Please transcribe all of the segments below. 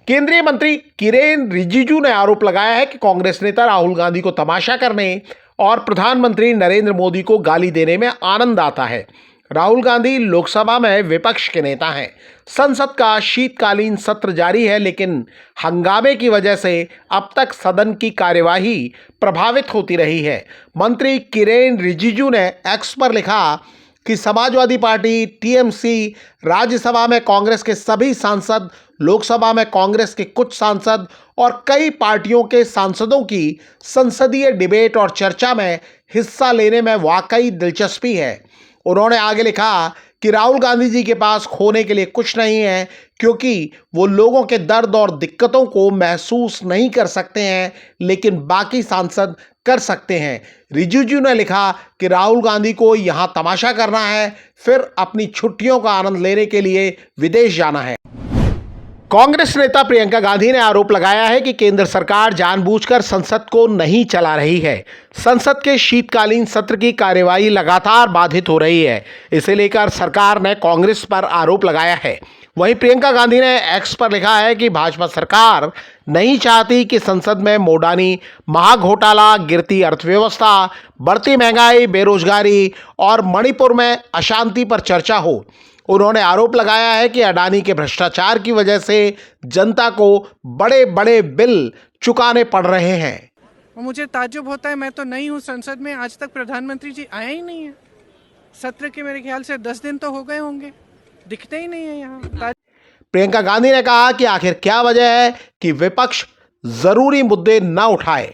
केंद्रीय मंत्री किरेन रिजिजू ने आरोप लगाया है कि कांग्रेस नेता राहुल गांधी को तमाशा करने और प्रधानमंत्री नरेंद्र मोदी को गाली देने में आनंद आता है। राहुल गांधी लोकसभा में विपक्ष के नेता हैं। संसद का शीतकालीन सत्र जारी है, लेकिन हंगामे की वजह से अब तक सदन की कार्यवाही प्रभावित होती रही है। मंत्री किरेन रिजिजू ने एक्स पर लिखा कि समाजवादी पार्टी टीएमसी राज्यसभा में कांग्रेस के सभी सांसद, लोकसभा में कांग्रेस के कुछ सांसद और कई पार्टियों के सांसदों की संसदीय डिबेट और चर्चा में हिस्सा लेने में वाकई दिलचस्पी है। उन्होंने आगे लिखा कि राहुल गांधी जी के पास खोने के लिए कुछ नहीं है, क्योंकि वो लोगों के दर्द और दिक्कतों को महसूस नहीं कर सकते हैं, लेकिन बाकी सांसद कर सकते हैं। रिजिजू ने लिखा कि राहुल गांधी को यहां तमाशा करना है, फिर अपनी छुट्टियों का आनंद लेने के लिए विदेश जाना है। कांग्रेस नेता प्रियंका गांधी ने आरोप लगाया है कि केंद्र सरकार जानबूझकर संसद को नहीं चला रही है। संसद के शीतकालीन सत्र की कार्यवाही लगातार बाधित हो रही है। इसे लेकर सरकार ने कांग्रेस पर आरोप लगाया है। वहीं प्रियंका गांधी ने एक्स पर लिखा है कि भाजपा सरकार नहीं चाहती कि संसद में मोडानी महाघोटाला, गिरती अर्थव्यवस्था, बढ़ती महंगाई, बेरोजगारी और मणिपुर में अशांति पर चर्चा हो। उन्होंने आरोप लगाया है कि अडानी के भ्रष्टाचार की वजह से जनता को बड़े बड़े बिल चुकाने पड़ रहे हैं। मुझे ताज्जुब होता है, मैं तो नहीं हूँ संसद में, आज तक प्रधानमंत्री जी आया ही नहीं है। सत्र के मेरे ख्याल से 10 दिन तो हो गए होंगे, दिखते ही नहीं है यहाँ। प्रियंका गांधी ने कहा कि आखिर क्या वजह है कि विपक्ष जरूरी मुद्दे न उठाए।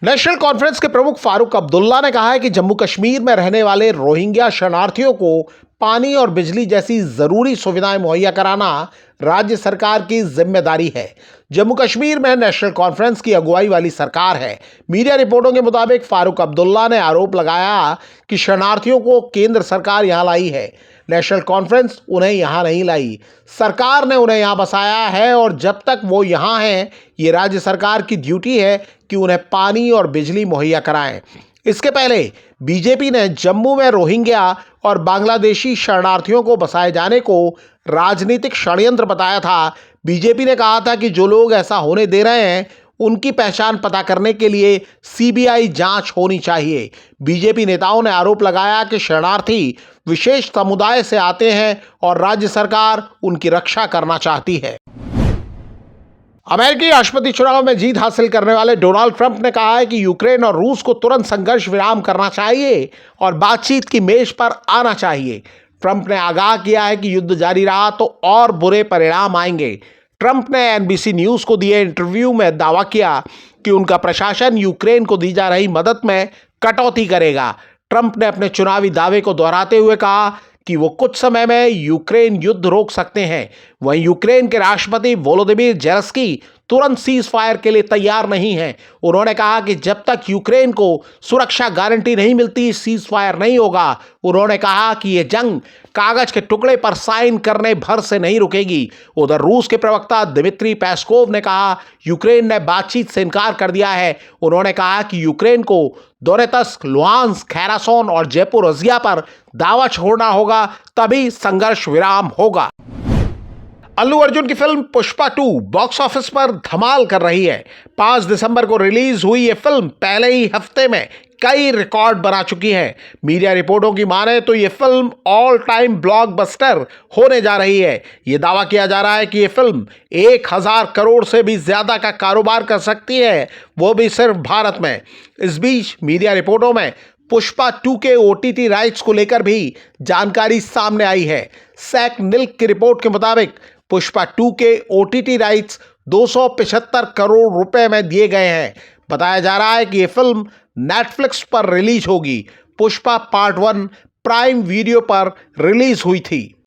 नेशनल कॉन्फ्रेंस के प्रमुख फारूक अब्दुल्ला ने कहा है कि जम्मू कश्मीर में रहने वाले रोहिंग्या शरणार्थियों को पानी और बिजली जैसी जरूरी सुविधाएं मुहैया कराना राज्य सरकार की जिम्मेदारी है। जम्मू कश्मीर में नेशनल कॉन्फ्रेंस की अगुवाई वाली सरकार है। मीडिया रिपोर्टों के मुताबिक फारूक अब्दुल्ला ने आरोप लगाया कि शरणार्थियों को केंद्र सरकार यहां लाई है, नेशनल कॉन्फ्रेंस उन्हें यहां नहीं लाई। सरकार ने उन्हें यहां बसाया है और जब तक वो यहां हैं, ये राज्य सरकार की ड्यूटी है कि उन्हें पानी और बिजली मुहैया कराएं। इसके पहले बीजेपी ने जम्मू में रोहिंग्या और बांग्लादेशी शरणार्थियों को बसाए जाने को राजनीतिक षड्यंत्र बताया था। बीजेपी ने कहा था कि जो लोग ऐसा होने दे रहे हैं, उनकी पहचान पता करने के लिए सीबीआई जांच होनी चाहिए। बीजेपी नेताओं ने आरोप लगाया कि शरणार्थी विशेष समुदाय से आते हैं और राज्य सरकार उनकी रक्षा करना चाहती है। अमेरिकी राष्ट्रपति चुनाव में जीत हासिल करने वाले डोनाल्ड ट्रंप ने कहा है कि यूक्रेन और रूस को तुरंत संघर्ष विराम करना चाहिए और बातचीत की मेज पर आना चाहिए। ट्रंप ने आगाह किया है कि युद्ध जारी रहा तो और बुरे परिणाम आएंगे। ट्रंप ने एनबीसी न्यूज़ को दिए इंटरव्यू में दावा किया कि उनका प्रशासन यूक्रेन को दी जा रही मदद में कटौती करेगा। ट्रंप ने अपने चुनावी दावे को दोहराते हुए कहा कि वो कुछ समय में यूक्रेन युद्ध रोक सकते हैं। वहीं यूक्रेन के राष्ट्रपति वोलोदिमीर जेलेंस्की तुरंत सीज फायर के लिए तैयार नहीं हैं। उन्होंने कहा कि जब तक यूक्रेन को सुरक्षा गारंटी नहीं मिलती, सीज फायर नहीं होगा। उन्होंने कहा कि यह जंग कागज के टुकड़े पर साइन करने भर से नहीं रुकेगी। उधर रूस के प्रवक्ता दिमित्री पेस्कोव ने कहा यूक्रेन ने बातचीत से इनकार कर दिया है। उन्होंने कहा कि यूक्रेन को दोनेत्स्क, लुहांस्क, खेरासोन और ज़ेपोरिज़िया पर दावा छोड़ना होगा, तभी संघर्ष विराम होगा। अल्लू अर्जुन की फिल्म पुष्पा 2 बॉक्स ऑफिस पर धमाल कर रही है। 5 दिसंबर को रिलीज हुई ये फिल्म पहले ही हफ्ते में कई रिकॉर्ड बना चुकी है। मीडिया रिपोर्टों की माने तो ये फिल्म ऑल टाइम ब्लॉकबस्टर होने जा रही है। ये दावा किया जा रहा है कि ये फिल्म 1000 करोड़ से भी ज्यादा का कारोबार कर सकती है, वो भी सिर्फ भारत में। इस बीच मीडिया रिपोर्टों में पुष्पा 2 के OTT राइट्स को लेकर भी जानकारी सामने आई है। सैक निल्क की रिपोर्ट के मुताबिक पुष्पा 2 के OTT राइट्स 275 करोड़ रुपए में दिए गए हैं। बताया जा रहा है कि यह फिल्म नेटफ्लिक्स पर रिलीज होगी। पुष्पा पार्ट 1 प्राइम वीडियो पर रिलीज हुई थी।